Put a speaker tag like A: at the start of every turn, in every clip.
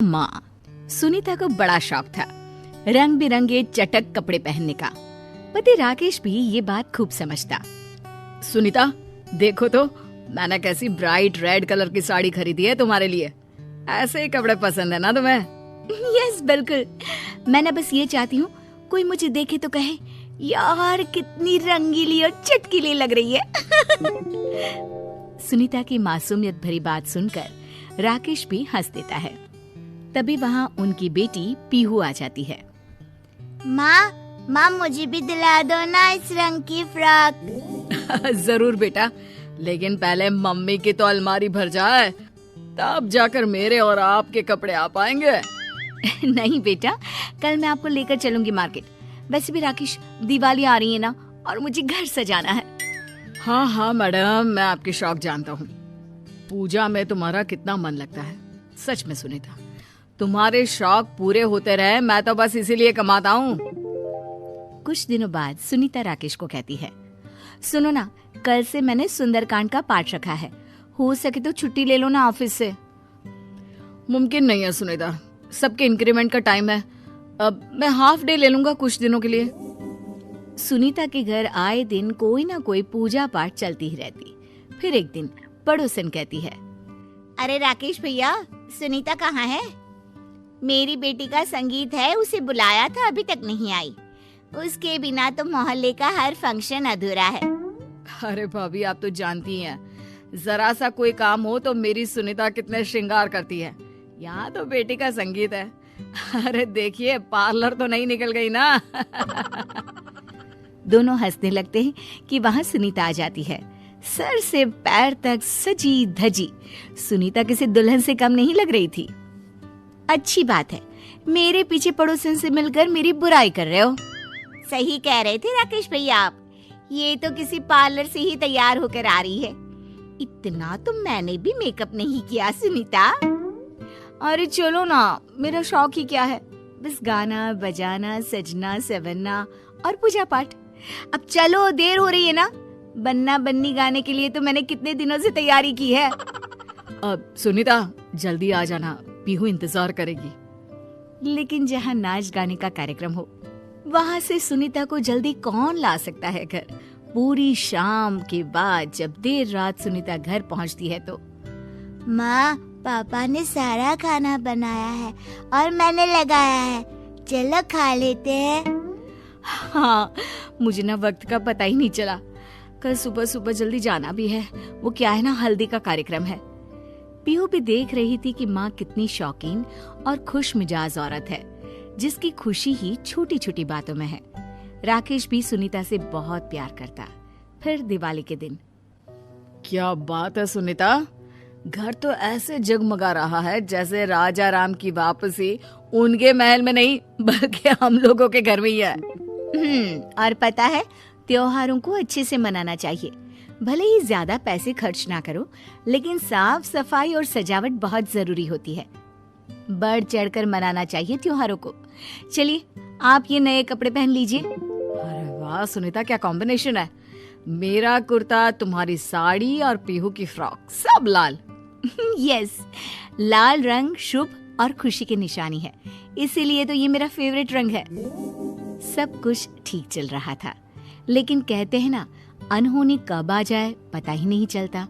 A: माँ। सुनीता को बड़ा शौक था रंग बिरंगे चटक कपड़े पहनने का। पति राकेश भी ये बात खूब समझता। सुनीता, देखो तो मैंने कैसी ब्राइट रेड कलर की साड़ी खरीदी है तुम्हारे लिए। ऐसे ही कपड़े पसंद है ना तुम्हें? यस, बिल्कुल। मैं ना बस ये चाहती हूँ कोई मुझे देखे तो कहे, यार कितनी रंगीली और चटकीली लग रही है। सुनीता की मासूमियत भरी बात सुनकर राकेश भी हंस देता है। तभी वहाँ उनकी बेटी पीहू आ जाती है।
B: माँ मुझे भी दिला दो ना इस रंग की फ्रॉक।
A: जरूर बेटा, लेकिन पहले मम्मी की तो अलमारी भर जाए, तब जाकर मेरे और आपके कपड़े आ पाएंगे। नहीं बेटा, कल मैं आपको लेकर चलूंगी मार्केट। वैसे भी राकेश, दिवाली आ रही है ना, और मुझे घर सजाना है। हाँ मैडम, मैं आपके शौक जानता हूँ। पूजा में तुम्हारा कितना मन लगता है। सच में सुनीता, तुम्हारे शौक पूरे होते रहे, मैं तो बस इसीलिए कमाता हूँ। कुछ दिनों बाद सुनीता राकेश को कहती है, सुनो ना, कल से मैंने सुंदरकांड का पाठ रखा है, हो सके तो छुट्टी ले लो ना ऑफिस से। मुमकिन नहीं है सुनीता, सबके इंक्रीमेंट का टाइम है। अब मैं हाफ डे ले लूंगा कुछ दिनों के लिए। सुनीता के घर आए दिन कोई ना कोई पूजा पाठ चलती ही रहती। फिर एक दिन पड़ोसन कहती है,
B: अरे राकेश भैया, सुनीता कहाँ है? मेरी बेटी का संगीत है, उसे बुलाया था, अभी तक नहीं आई। उसके बिना तो मोहल्ले का हर फंक्शन अधूरा है।
A: अरे भाभी, आप तो जानती हैं, जरा सा कोई काम हो तो मेरी सुनीता कितने श्रृंगार करती है। यहाँ तो बेटी का संगीत है। अरे देखिए, पार्लर तो नहीं निकल गई ना। दोनों हंसने लगते हैं कि वहाँ सुनीता आ जाती है, सर से पैर तक सजी धजी। सुनीता किसी दुल्हन से कम नहीं लग रही थी। अच्छी बात है, मेरे पीछे पड़ोसन से मिलकर मेरी बुराई कर रहे हो।
B: सही कह रहे थे राकेश भैया आप, ये तो किसी पार्लर से ही तैयार होकर आ रही है। इतना तो मैंने भी मेकअप नहीं किया सुनीता।
A: अरे चलो ना, मेरा शौक ही क्या है, बस गाना बजाना, सजना सवरना और पूजा पाठ। अब चलो, देर हो रही है ना। बन्ना बन्नी गाने के लिए तो मैंने कितने दिनों से तैयारी की है। अब सुनीता, जल्दी आ जाना, पीहू इंतजार करेगी। लेकिन जहाँ नाच गाने का कार्यक्रम हो, वहाँ से सुनीता को जल्दी कौन ला सकता है घर। पूरी शाम के बाद जब देर रात सुनीता घर पहुँचती है तो,
B: माँ, पापा ने सारा खाना बनाया है और मैंने लगाया है, चलो खा लेते हैं।
A: हाँ, मुझे ना वक्त का पता ही नहीं चला। कल सुबह सुबह जल्दी जाना भी है। वो क्या है ना, हल्दी का कार्यक्रम है। पीहू भी देख रही थी कि माँ कितनी शौकीन और खुश मिजाज औरत है, जिसकी खुशी ही छोटी छोटी बातों में है। राकेश भी सुनीता से बहुत प्यार करता। फिर दिवाली के दिन, क्या बात है सुनीता, घर तो ऐसे जगमगा रहा है जैसे राजा राम की वापसी उनके महल में नहीं, बल्कि हम लोगों के घर में ही है। और पता है, त्योहारों को अच्छे से मनाना चाहिए। भले ही ज्यादा पैसे खर्च ना करो, लेकिन साफ सफाई और सजावट बहुत जरूरी होती है। बढ़ चढ़कर मनाना चाहिए त्योहारों को। चलिए, आप ये नए कपड़े पहन लीजिए। अरे वाह सुनीता, क्या कॉम्बिनेशन है। मेरा कुर्ता, तुम्हारी साड़ी और पीहू की फ्रॉक, सब लाल। यस, लाल रंग शुभ और खुशी की निशानी है, इसीलिए तो ये मेरा फेवरेट रंग है। सब कुछ ठीक चल रहा था, लेकिन कहते हैं ना, अनहोनी कब आ जाए पता ही नहीं चलता।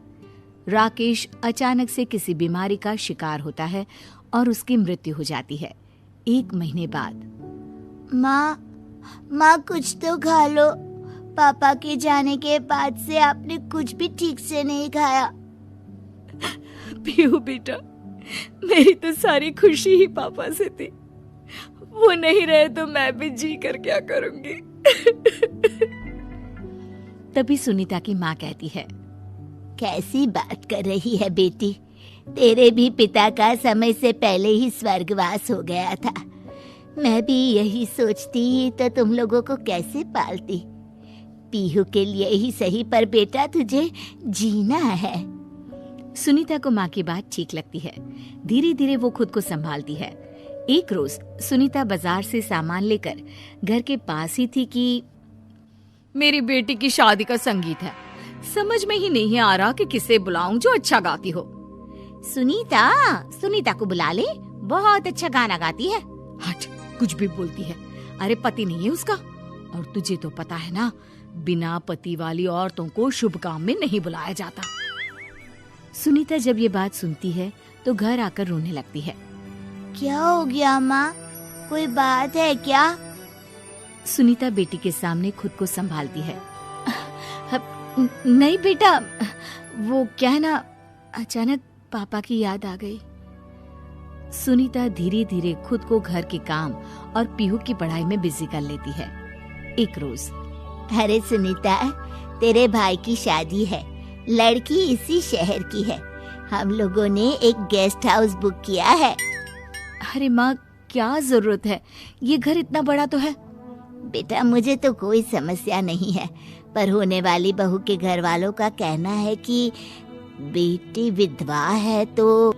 A: राकेश अचानक से किसी बीमारी का शिकार होता है और उसकी मृत्यु हो जाती है 1 महीने बाद।
B: माँ कुछ तो खा लो, पापा के जाने के बाद से आपने कुछ भी ठीक से नहीं खाया।
A: पीहू बेटा, मेरी तो सारी खुशी ही पापा से थी। वो नहीं रहे तो मैं भी जी कर क्या करूंगी। तभी सुनीता की माँ कहती है,
B: कैसी बात कर रही है बेटी, तेरे भी पिता का समय से पहले ही स्वर्गवास हो गया था। मैं भी यही सोचती तो तुम लोगों को कैसे पालती। पीहू के लिए ही सही, पर बेटा तुझे जीना है।
A: सुनीता को माँ की बात ठीक लगती है। धीरे धीरे वो खुद को संभालती है। एक रोज सुनीता बाजार से सामान लेकर घर के पास ही थी कि मेरी बेटी की शादी का संगीत है, समझ में ही नहीं आ रहा कि किसे बुलाऊं जो अच्छा गाती हो।
B: सुनीता को बुला ले,
A: बहुत अच्छा गाना गाती है। हट, कुछ भी बोलती है। अरे पति नहीं है उसका, और तुझे तो पता है ना, बिना पति वाली औरतों को शुभ काम में नहीं बुलाया जाता। सुनीता जब ये बात सुनती है तो घर आकर रोने लगती है।
B: क्या हो गया माँ, कोई बात है क्या?
A: सुनीता बेटी के सामने खुद को संभालती है। नहीं बेटा, वो क्या है ना, अचानक पापा की याद आ गई। सुनीता धीरे धीरे खुद को घर के काम और पीहू की पढ़ाई में बिजी कर लेती है। एक रोज,
B: अरे सुनीता, तेरे भाई की शादी है, लड़की इसी शहर की है। हम लोगों ने एक गेस्ट हाउस बुक किया है।
A: अरे माँ, क्या जरूरत है, ये घर इतना बड़ा तो है।
B: बेटा, मुझे तो कोई समस्या नहीं है, पर होने वाली बहू के घर वालों का कहना है कि बेटी विधवा है तो।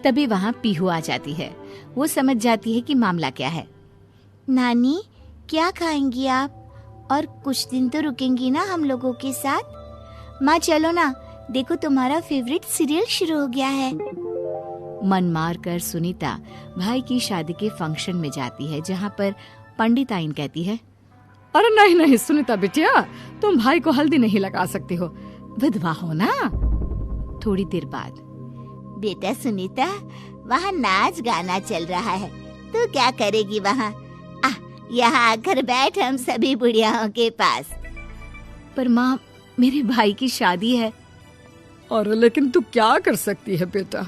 A: तभी वहाँ पीहू आ जाती है। वो समझ जाती है कि मामला क्या है।
B: नानी, क्या खाएंगी आप? और कुछ दिन तो रुकेंगी ना हम लोगों के साथ? माँ चलो ना, देखो तुम्हारा फेवरेट सीरियल शुरू हो गया है।
A: मन मार कर सुनीता भाई की शादी के फंक्शन में जाती है, जहाँ पर पंडित आइन कहती है, अरे नहीं नहीं सुनीता बिटिया, तुम भाई को हल्दी नहीं लगा सकती हो, विधवा हो ना। थोड़ी देर बाद,
B: बेटा सुनीता, वहाँ नाच गाना चल रहा है, तू क्या करेगी वहाँ? यहाँ आकर बैठ हम सभी बुढ़ियाओं के पास।
A: पर माँ, मेरे भाई की शादी है।
C: अरे लेकिन तू क्या कर सकती है बेटा,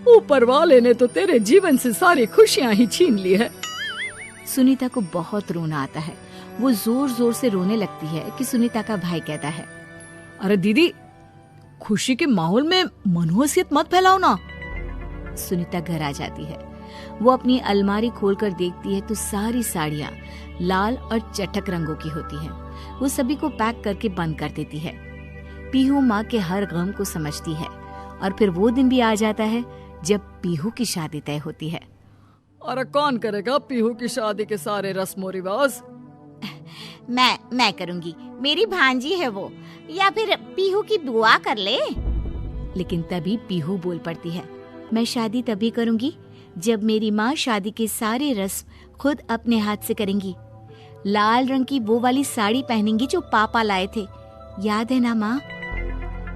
C: ऊपर वाले ने तो तेरे जीवन से सारी खुशियाँ ही छीन ली है।
A: सुनीता को बहुत रोना आता है। वो जोर जोर से रोने लगती है कि सुनीता का भाई कहता है,
C: अरे दीदी, खुशी के माहौल में मनहूसियत मत फैलाओ ना।
A: सुनीता घर आ जाती है। वो अपनी अलमारी खोलकर देखती है तो सारी साड़ियाँ लाल और चटक रंगों की होती हैं। वो सभी को पैक करके बंद कर देती है। पीहू माँ के हर गम को समझती है, और फिर वो दिन भी आ जाता है जब पीहू की शादी तय होती है।
C: अरे कौन करेगा पीहू की शादी के सारे रस्मो रिवाज?
B: मैं करूंगी, मेरी भांजी है वो, या फिर पीहू की बुआ कर ले।
A: लेकिन तभी पीहू बोल पड़ती है, मैं शादी तभी करूंगी जब मेरी माँ शादी के सारे रस्म खुद अपने हाथ से करेंगी। लाल रंग की वो वाली साड़ी पहनेंगी जो पापा लाए थे, याद है ना माँ?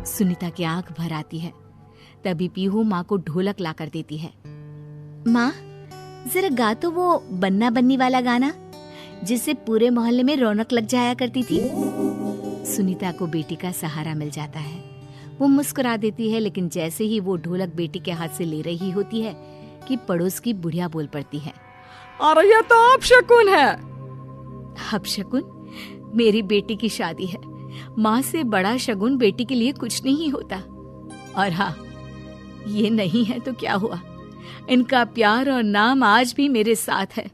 A: सुनीता की आंख भर आती है। तभी पीहू माँ को ढोलक ला कर देती है। माँ, जरा गा तो वो बन्ना बन्नी वाला गाना, जिससे पूरे मोहल्ले में रौनक लग जाया करती थी। सुनीता को बेटी का सहारा मिल जाता है। वो मुस्कुरा देती है, लेकिन जैसे ही वो ढोलक बेटी के हाथ से ले रही होती है कि पड़ोस की बुढ़िया बोल पड़ती है,
C: अरे ये तो अपशकुन है।
A: अपशकुन? मेरी बेटी की शादी है। माँ से बड़ा शगुन बेटी के लिए कुछ नहीं होता। और हाँ, ये नहीं है तो क्या हुआ, इनका प्यार और नाम आज भी मेरे साथ है।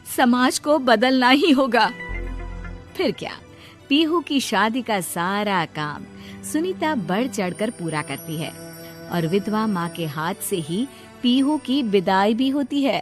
A: समाज को बदलना ही होगा। फिर क्या, पीहू की शादी का सारा काम सुनीता बढ़ चढ़कर पूरा करती है, और विधवा माँ के हाथ से ही पीहू की विदाई भी होती है।